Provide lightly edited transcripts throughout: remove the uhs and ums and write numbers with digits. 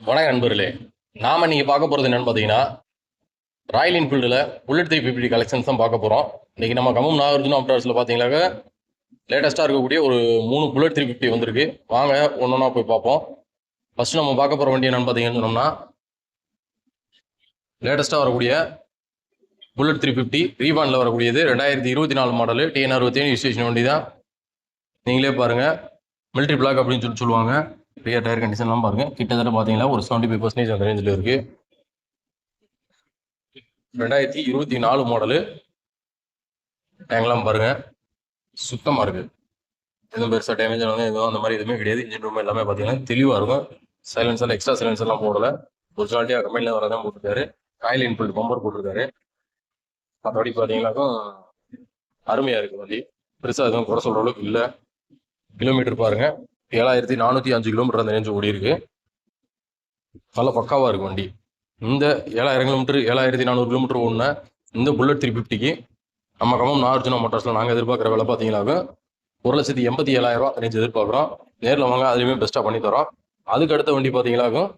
வணக்கம் நண்பர்களே. நாம இன்னைக்கு பார்க்க போறது என்னன்னு பார்த்தீங்கன்னா, ராயல் என்ஃபீல்டில் புல்லட் 350 கலெக்ஷன்ஸ் தான் பார்க்க போகிறோம். இன்னைக்கு நம்ம கமம் நாகார்ஜுனா ஆப்டர்ஸில் பார்த்தீங்கன்னாக்க லேட்டஸ்ட்டாக இருக்கக்கூடிய ஒரு 3 புல்லட் 350 வந்திருக்கு. வாங்க ஒன்றா போய் பார்ப்போம். ஃபர்ஸ்ட் நம்ம பார்க்க போகிற வண்டி என்னன்னு பார்த்தீங்கன்னு சொன்னோம்னா, லேட்டஸ்ட்டாக வரக்கூடிய புல்லட் 350 ரீபாண்டில் வரக்கூடியது 2024 மாடலு TN67 ரிஜிஸ்ட்ரேஷன் வண்டி தான். நீங்களே பாருங்கள், மிலிட்ரி பிளாக் அப்படின்னு சொல்லுவாங்க. ரியர் டயர் கண்டிஷன்லாம் பாருங்கள், கிட்டத்தட்ட பார்த்தீங்கன்னா ஒரு 75% அந்த ரேஞ்சில் இருக்குது. 2024 மாடலு. டேங்க்லாம் பாருங்கள், சுத்தமாக இருக்குது. எதுவும் பெருசாக டேமேஜ் வந்து எதுவும் அந்த மாதிரி எதுவுமே கிடையாது. இன்ஜின் ரூம் எல்லாமே பார்த்தீங்கன்னா தெளிவாக இருக்கும். சைலன்சர் எக்ஸ்ட்ரா சைலன்சர்லாம் போடலை, ஒரிஜினாலிட்டியாக கம்பெனியில் வரதான் போட்டிருக்காரு. ராயல் என்ஃபீல்டு பம்பர் போட்டிருக்காரு. மற்றபடி பார்த்தீங்கன்னாக்கும் அருமையாக இருக்குது வண்டி. பெருசாக எதுவும் குறை சொல்கிற அளவுக்கு இல்லை. கிலோமீட்டர் பாருங்கள், 7405 கிலோமீட்டர் அந்த ரேஞ்சு ஓடி இருக்கு. நல்ல பக்காவாக இருக்கும் வண்டி. இந்த 7000 கிலோமீட்டர் 7400 கிலோமீட்டர் ஓடின இந்த புல்லட் 350க்கு நம்ம கமம் நாகார்ஜுனா மோட்டார்ஸில் நாங்கள் எதிர்பார்க்குற விலை பார்த்தீங்கன்னாக்க 1,87,000 அந்த ரேஞ்சு எதிர்பார்க்குறோம். நேரில் வாங்க, அதுலேயுமே பெஸ்ட்டாக பண்ணி தரோம். அதுக்கு அடுத்த வண்டி பார்த்தீங்கன்னாக்கும்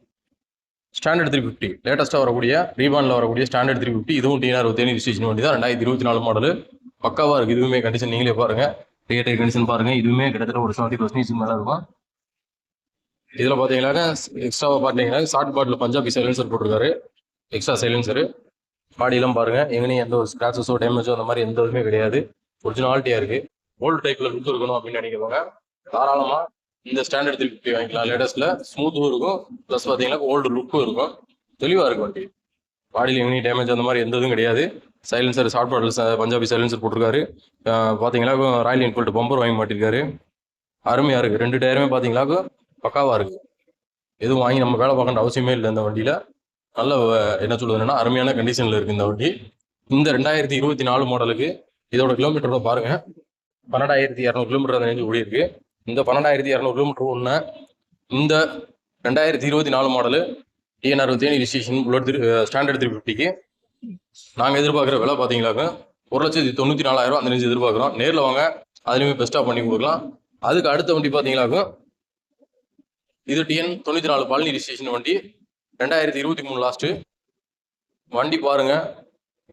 ஸ்டாண்டர்ட் 350 லேட்டஸ்ட்டாக வரக்கூடிய ரீபாண்டில் வரக்கூடிய ஸ்டாண்டர்ட் 350. இதுவும் TN67 ரிஜிஸ்ட்ரேஷன் வண்டி தான். 2024 மாடலு. பக்காவாக இருக்குது. இதுவுமே கண்டிஷன் நீங்களே பாருங்கள். ரியர் டயர் கண்டிஷன் பாருங்கள். இதுவுமே கிட்டத்தட்ட ஒரு 70% மேலே இருக்கும். இதில் பார்த்தீங்கன்னாக்க எக்ஸ்ட்ராவாக பார்த்தீங்கன்னா ஷார்ட் பாட்டில் பஞ்சாபி சைலன்சர் போட்டிருக்காரு. Extra silencer. பாடியெல்லாம் பாருங்கள், எங்கேயும் எந்த ஒரு ஸ்க்ராச்சஸோ டேமேஜோ அந்த மாதிரி எந்த இதுவுமே கிடையாது. ஒரிஜினாலிட்டியாக இருக்குது. ஓல்டு டைப்பில் லுக் இருக்கணும் அப்படின்னு நினைக்கிறவங்க தாராளமாக இந்த ஸ்டாண்டர்ட் 350 வாங்கிக்கலாம். லேட்டஸ்ட்டில் ஸ்மூத்தும் இருக்கும், ப்ளஸ் பார்த்தீங்கன்னா ஓல்டு லுக்கும் இருக்கும். தெளிவாக இருக்கும் வண்டி. பாடியில் எங்கேயும் டேமேஜ் அந்த மாதிரி எந்த இதுவும் கிடையாது. Silencer short bottle Punjabi silencer போட்டிருக்காரு. பார்த்தீங்கன்னா ராயல் என்ஃபீல்டு பம்பர் வாங்கி மாட்டிருக்காரு. அருமையாக இருக்குது. 2 டயருமே பார்த்தீங்கன்னாக்க பக்காவாக இருக்குது. எதுவும் வாங்கி நம்ம வேலை பார்க்கணுன்ற அவசியமே இல்லை. இந்த வண்டியில் நல்ல என்ன சொல்லுதுன்னா அருமையான கண்டிஷனில் இருக்குது இந்த வண்டி. இந்த 2024 மாடலுக்கு இதோட கிலோமீட்டரோட பாருங்கள், 12,200 கிலோமீட்டர் அந்த ரேஞ்சு ஓடி இருக்கு. இந்த 12,200 கிலோமீட்டர் ஒன்று இந்த 2024 model TN67 registration bullet standard 350க்கு நாங்கள் எதிர்பார்க்குற விலை பார்த்தீங்கன்னாக்க 1,94,000 அந்த ரேஞ்சு எதிர்பார்க்குறோம். நேரில் வாங்க, அதுலேயுமே பெஸ்ட்டாக பண்ணி கொடுக்கலாம். அதுக்கு அடுத்த வண்டி பார்த்தீங்கன்னாக்க இது TN94 பழனி ரிஜிஸ்ட்ரேஷன் வண்டி. 2023 லாஸ்ட்டு வண்டி பாருங்கள்,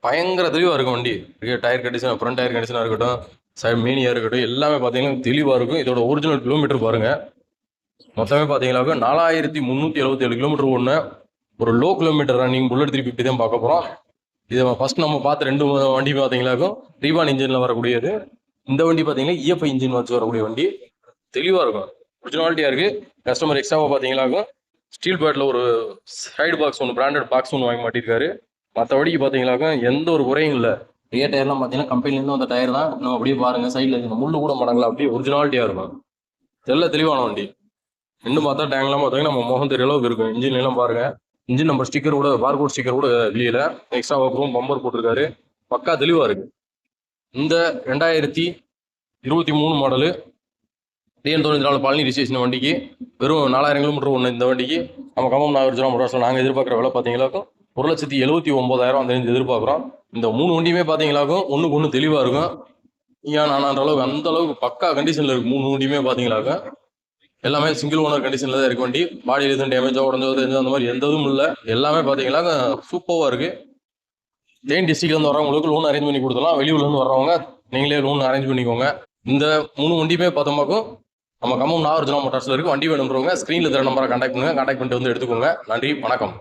பயங்கர தெளிவாக இருக்கும் வண்டி. டயர் கண்டிஷன், ஃப்ரண்ட் டயர் கண்டிஷனாக இருக்கட்டும், சைடு மேனியாக இருக்கட்டும், எல்லாமே பார்த்தீங்கன்னா தெளிவாக இருக்கும். இதோட ஒரிஜினல் கிலோமீட்டர் பாருங்கள், மொத்தமே பார்த்தீங்கன்னாக்க 4,377 கிலோமீட்டர் ஓடின ஒரு லோ கிலோமீட்டர் ரன்னிங் புல்லட் 350 தான் பார்க்க போகிறோம். இதை ஃபர்ஸ்ட் நம்ம பார்த்த 2 வண்டி பார்த்தீங்கன்னாக்கும் ரீபான் இன்ஜினில் வரக்கூடியது. இந்த வண்டி பார்த்தீங்கன்னா EFI இன்ஜின் வச்சு வரக்கூடிய வண்டி. தெளிவாக இருக்கும், ஒரிஜினாலிட்டியாக இருக்குது. கஸ்டமர் எக்ஸ்ட்ராவாக பார்த்தீங்கன்னாக்கும் ஸ்டீல் பேட்டில் ஒரு சைடு பாக்ஸ் ஒன்று, பிராண்டட் பாக்ஸ் ஒன்று வாங்கி மாட்டிருக்காரு. மற்றபடிக்கு பார்த்தீங்கன்னாக்கா எந்த ஒரு குறையும் இல்லை. ரியர் டயர்லாம் பார்த்தீங்கன்னா கம்பெனிலேருந்து வந்த டயர் தான். இன்னும் அப்படியே பாருங்கள், சைடில் இந்த முள்ளு கூட மாட்டாங்களா, அப்படியே ஒரிஜினாலிட்டியாக இருக்கும். தெளிவான வண்டி. இன்னும் பார்த்தா டேங்க்லாம் பார்த்தீங்கன்னா நம்ம முகம் தெரிய அளவுக்கு இருக்கும். இன்ஜின்லாம் பாருங்கள், இன்ஜின் நம்பர் ஸ்டிக்கர் கூட, பார்கோட் ஸ்டிக்கர் கூட வெளியில் எக்ஸ்ட்ரா ஒர்க்கும் பம்பர் போட்டிருக்காரு. பக்கா தெளிவாக இருக்குது. இந்த 2023 மாடலு TN94 பழனி ரிஜிஸ்ட்ரேஷன் வண்டிக்கு வெறும் 4,000 கிலோமீட்டர் ஒன்று. இந்த வண்டிக்கு நம்ம கமம் நாகார்ஜுனா மோட்டார்ஸில் நாங்கள் எதிர்பார்க்குற விலை பார்த்தீங்கன்னாக்கும் 1,79,000 அந்த ரேஞ்சு எதிர்பார்க்குறோம். இந்த 3 வண்டியுமே பார்த்தீங்கன்னாக்கும் ஒன்றுக்கு ஒன்று தெளிவாக இருக்கும். நானான்ற அளவுக்கு அந்த அளவுக்கு பக்கா கண்டிஷனில் இருக்குது. 3 வண்டியுமே பார்த்தீங்கன்னாக்கா எல்லாமே சிங்கிள் ஓனர் கண்டிஷனில் தான் இருக்கு வண்டி. பாடியில் எதுவும் டேமேஜோ உடஞ்சோ அந்த மாதிரி எந்த இதுவும் இல்லை. எல்லாமே பார்த்தீங்கன்னாக்கா சூப்பராக இருக்குது. தேனி டிஸ்ட்ரிக்ட்லேருந்து வரவங்களுக்கு லோன் அரேஞ்ச் பண்ணி கொடுத்துலாம். வெளியூர்லேருந்து வர்றவங்க நீங்களே லோன் அரேஞ்ச் பண்ணிக்கோங்க. இந்த 3 வண்டியுமே பார்த்தோமாக்கும் நம்ம கமம் நாகார்ஜுனா மோட்டார்ஸில் இருக்குது. வண்டி வேணுன்றவங்க ஸ்க்ரீனில் தர நம்பரை கான்டாக்ட் பண்ணுங்கள். கான்டாக்ட் பண்ணிட்டு வந்து எடுத்துக்கோங்க. நன்றி, வணக்கம்.